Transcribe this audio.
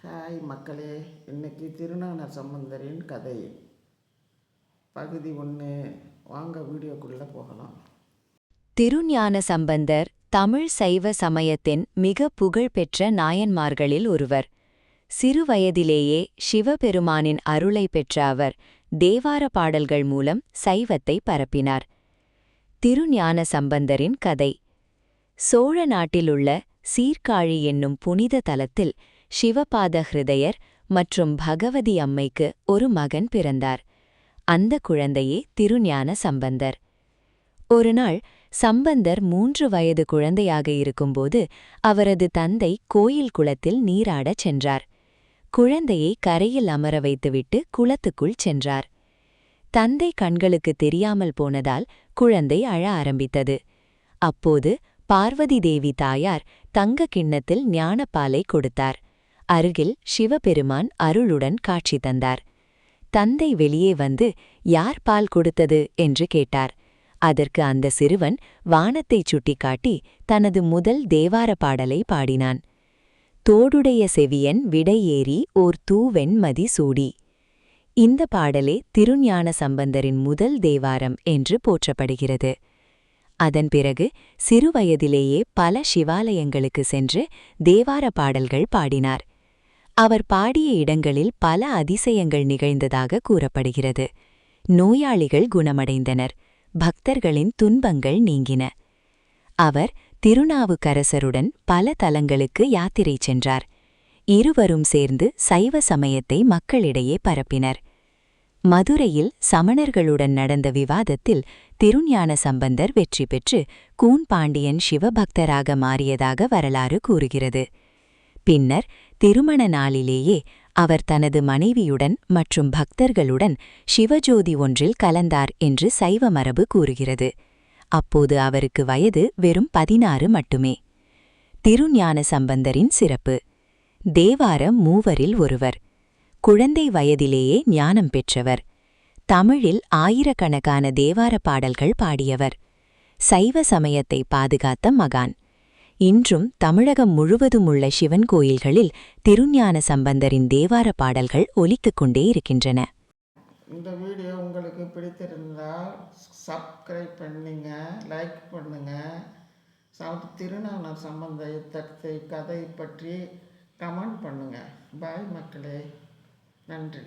Hi மக்களே, இன்னைக்கு திருஞான சம்பந்தரின் கதை பகுதி 1. வாங்க வீடியோக்குள்ளே போகலாம். திருஞான சம்பந்தர் தமிழ் சைவ சமயத்தின் மிக புகழ்பெற்ற நாயன்மார்களில் ஒருவர். சிறுவயதிலேயே சிவபெருமானின் அருளை பெற்ற அவர் தேவார பாடல்கள் மூலம் சைவத்தை பரப்பினார். திருஞான சம்பந்தரின் கதை. சோழ நாட்டிலுள்ள சீர்காழி என்னும் புனித தலத்தில் சிவபாத ஹிருதயர் மற்றும் பகவதி அம்மைக்கு ஒரு மகன் பிறந்தார். அந்த குழந்தையே திருஞான சம்பந்தர். ஒருநாள் சம்பந்தர் 3 வயது குழந்தையாக இருக்கும்போது அவரது தந்தை கோயில் குளத்தில் நீராடச் சென்றார். குழந்தையை கரையில் அமர வைத்துவிட்டு குளத்துக்குள் சென்றார். தந்தை கண்களுக்கு தெரியாமல் போனதால் குழந்தை அழ ஆரம்பித்தது. அப்போது பார்வதி தேவி தாயார் தங்க கிண்ணத்தில் ஞானப்பாலை கொடுத்தார். அருகில் சிவபெருமான் அருளுடன் காட்சி தந்தார். தந்தை வெளியே வந்து யார் பால் கொடுத்தது என்று கேட்டார். அதற்கு அந்த சிறுவன் வானத்தைச் சுட்டிக்காட்டி தனது முதல் தேவார பாடலை பாடினான். தோடுடைய செவியன் விடையேறி ஓர் தூவெண் மதி சூடி. இந்த பாடலே திருஞான சம்பந்தரின் முதல் தேவாரம் என்று போற்றப்படுகிறது. அதன் பிறகு சிறுவயதிலேயே பல சிவாலயங்களுக்கு சென்று தேவார பாடல்கள் பாடினார். அவர் பாடிய இடங்களில் பல அதிசயங்கள் நிகழ்ந்ததாக கூறப்படுகிறது. நோயாளிகள் குணமடைந்தனர். பக்தர்களின் துன்பங்கள் நீங்கின. அவர் திருநாவுக்கரசருடன் பல தலங்களுக்கு யாத்திரை சென்றார். இருவரும் சேர்ந்து சைவ சமயத்தை மக்களிடையே பரப்பினர். மதுரையில் சமணர்களுடன் நடந்த விவாதத்தில் திருஞான சம்பந்தர் வெற்றி பெற்று கூன்பாண்டியன் சிவபக்தராக மாறியதாக வரலாறு கூறுகிறது. பின்னர் திருமண நாளிலேயே அவர் தனது மனைவியுடன் மற்றும் பக்தர்களுடன் சிவஜோதி ஒன்றில் கலந்தார் என்று சைவ மரபு கூறுகிறது. அப்போது அவருக்கு வயது வெறும் 16 மட்டுமே. திருஞான சம்பந்தரின் சிறப்பு. தேவாரம் மூவரில் ஒருவர். குழந்தை வயதிலேயே ஞானம் பெற்றவர். தமிழில் ஆயிரக்கணக்கான தேவார பாடல்கள் பாடியவர். சைவ சமயத்தை பாதுகாத்த மகான். இன்றும் தமிழகம் முழுவதும் உள்ள சிவன் கோயில்களில் திருஞான சம்பந்தரின் தேவார பாடல்கள் ஒலித்துக் கொண்டே இருக்கின்றன. இந்த வீடியோ உங்களுக்கு பிடித்திருந்தால் சப்ஸ்கிரைப் பண்ணுங்க, லைக் பண்ணுங்க. திருஞான சம்பந்தத்தை கதை பற்றி கமெண்ட் பண்ணுங்க. பாய் மக்களே, நன்றி.